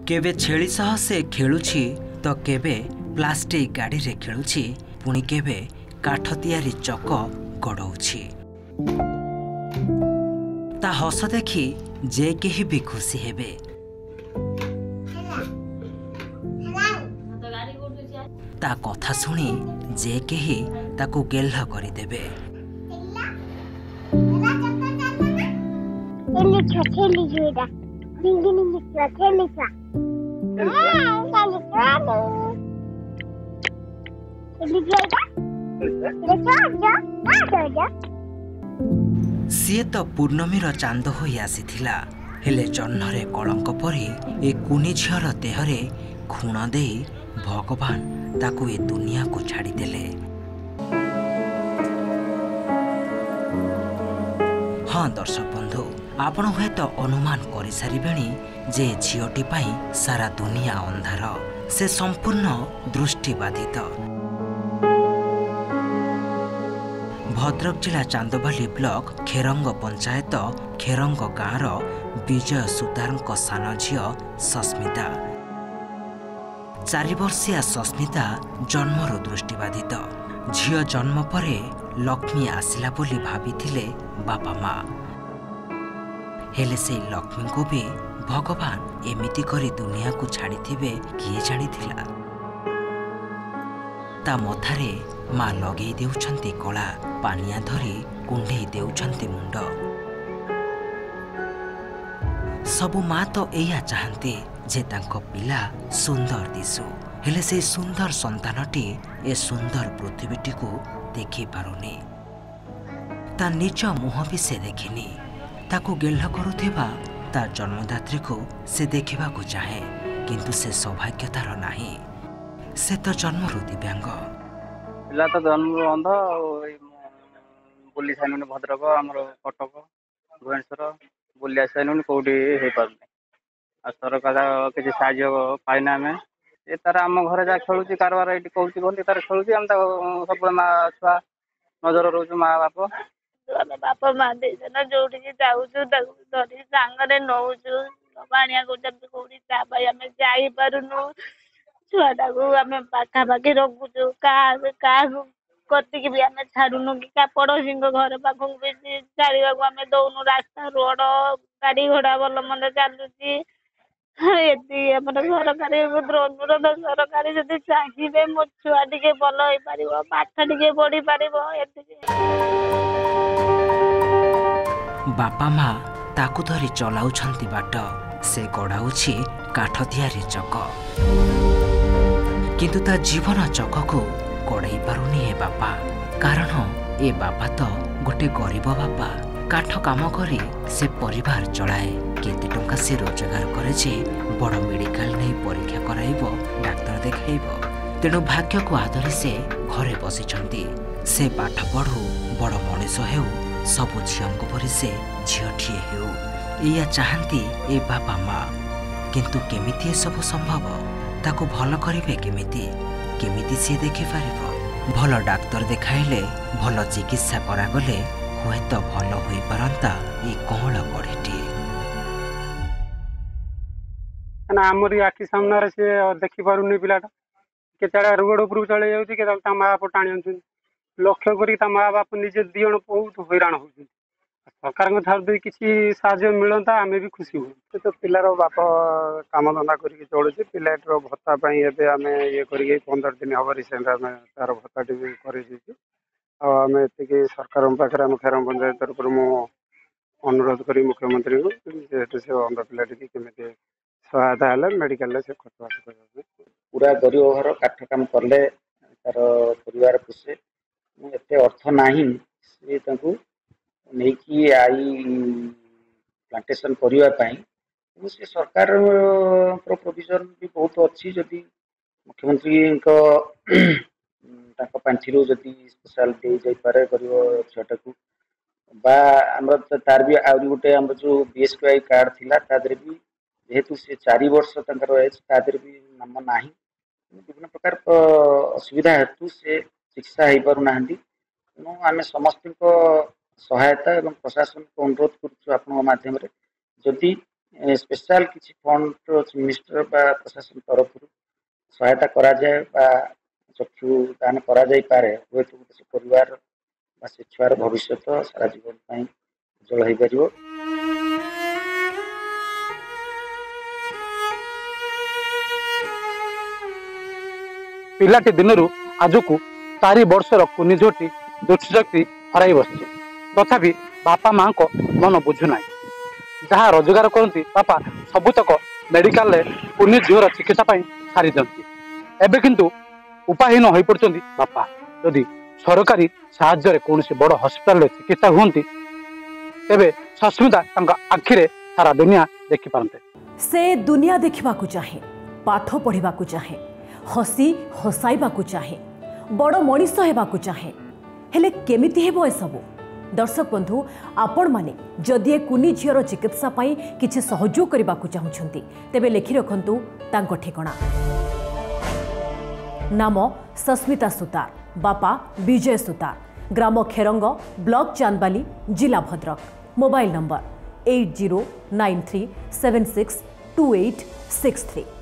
केबे छेली सह से खेलुछि तो केबे प्लास्टिक गाड़ी रे खेलुछि पुणी केबे काठ तियारी चक गड़ौछि। ता हस देखी जे केही भी खुशी हेबे। ता कथा सुनी जे केही ताकू गेल्ह करी देबे। सीए तो पूर्णमीर चांद होई आसीथिला हेले जह्नरे कलंक परी ए कुनी झीर देहरे खुण दे भगवान ताकू ए दुनिया को छाड़ी देले। हाँ दर्शक बंधु, आपण हुए तो अनुमान कर सारिबेणी जे झीओटी पाई सारा दुनिया अंधार। से संपूर्ण दृष्टिबाधित। भद्रक जिला चांदबाली ब्लॉक खेरंग पंचायत खेरंग गाँवर विजय सुतार सान झील सस्मिता। 4 वर्षीया सस्मिता जन्मरू दृष्टिबाधित। झील जन्म परे लक्ष्मी आसिला बोली भाविथिले बापा माँ। हेले से लक्ष्मी को भी भगवान एमिति करी दुनिया को छाड़ी थिबे किए जानी थिला। ता मथारे माँ लगे देउछंती कला पानिया धरी कुंडे देउछंती मुंड। सबु माँ तो एया चाहती जे तांको पिला सुंदर दिसु। हेले से सुंदर संतानटी ए सुंदर पृथ्वीटी को देखी पारुनी। ता निज मुह भी से देखिनी। ताकू गेल्ह करुथिबा ता जन्मदात्री को से देखा को चाहे, किंतु से सौभाग्य तार नाही। से तो जन्मरू दिव्यांग। पिला तो जन्म अंध बुली साइलुनि भद्रक आमर कटक भुवनेश्वर बुली आसाइलुनि कौटी हो पारुनी। आ सरकार किसी साहाय्य पाइना आम ये तार आम घर जहाँ खेलुची कारबार ये कौन तार खेलुची आम सब माँ छुआ नजर रोचु माँ बाप आम बापा माँ देना जो जाऊँ धरी सांगे नौचु पाणिया कौटी तापाई आम जापरुनु। छुआटा को आम पाखापाखि रखुचु क्या कतिक भी आम छाड़ुनु कि क्या पड़ोशी घर पाखक भी छाड़ा आम दौनु। रास्ता रोड गाड़ी घोड़ा भल मंद चलुची। सरकारी अनुरोध सरकार जब चाहिए मो छुआ टे भल हो पार पाठ टे पढ़ी पार। बापा माँ ताकू धरी चलाउछंती बाट से गड़ाउछि काठ तियारी चक। किंतु ता जीवन चक को गड़ाई पारुनी ए बापा। कारण ए बापा तो गोटे गरीब बापा। काठ काम करी से परिवार चलाए। केते टंका से रोजगार करे जे बड़ मेडिकल नहीं परीक्षा कराइबो डाक्टर देखाइबो। तेणु भाग्य को आदरी से घरे बसिछंती। से पाठ पढ़ू बड़ मनीष हेउ सबु झीओं परी से झीओटीए हेउ या चाहती ए बापा माँ। किंतु केमिति सब संभव? ताकू भल करिवे केमिति सी देखि पारिबो? भल डाक्तर देखाइले भल चिकित्सा करागले हुए तो भल होई पारंता ए कौन गढ़ीटी। आमरी आखि सामने से देखी पारुनी पिलाटा केतटा रोड उपरू चले जाउची के ता माँ बाप टाणी आनछन। लक्ष्य करी माँ बाप निजे दिजण बहुत हैरान होती। सरकार ठार किसी साहाय्य मिलता आम भी खुशी हूँ। तो पिलार बाप काम धंदा करके चलुचे। पिलाटर भत्ता आम ये कर 15 दिन हम रिसेंट आम तार भत्ता भी कर आम ये सरकार पाखे आम खेरम पंचायत तरफ मु अनुरोध करी मुख्यमंत्री को जेहेतु से अंध पिला केमी सहायता है मेडिकल से खर्च कर। पूरा गरीब घर काठ काम कले तार परिवार पोषे एत अर्थ नाही से नहीं कि आई प्लांटेशन करने से सरकार प्रोविजन भी बहुत अच्छी। जदि मुख्यमंत्री पांठि जदि स्पेशल दे जापे गरीब छुआटा को तार भी आहरी गोटे आम जो BSKY कार्ड थिला तादरे भी जेहेतु से 4 वर्ष एज तादरे भी नाम ना विभिन्न प्रकार असुविधा हेतु से चिकित्सा हो पार ना। तेणु आम समस्त सहायता एवं प्रशासन को अनुरोध कर माध्यम जदि स्पेशल किसी फंड मिनिस्टर बा प्रशासन तरफ सहायता करा जाए बा चक्षु दान करा जाई पारे हुए तो से परिवार बा से छुआर भविष्य सारा जीवन ପାଇଁ उज्जवल होई परिबो। पिलाटी दिनरू आजकू 4 वर्षर कुनी झोटी दृष्टिशक्ति हराई बसছে तथापि बापा माँ को मन बुझुना जहाँ रोजगार करती बापा सबुतक मेडिकल कुनी झीवर चिकित्सा सारी दिखती एवं किंतु उपायहीन हो पड़ते बापा यदि सरकारी साहाय्य कौन बड़ हस्पिटाल चिकित्सा हुंती तेबे सस्मिता आखिरे सारा दुनिया देखि पारते। से दुनिया देखा चाहे पाठ पढ़ा चाहे हसी हसाइबा चाहे बड़ मनीष होगाकू चाहे हेले केमिति हेबो ए सबु। दर्शक बंधु आपण माने जदि ए कुनी झीर चिकित्सा पाई किछि सहयोग करबाकू चाहुछंती तेबे लेखि रखंतु तांको ठिकाना। नाम सस्मिता सुतार, बापा विजय सुतार, ग्राम खेरंग, ब्लॉक चांदबाली, जिला भद्रक। Mobile number 8093762863।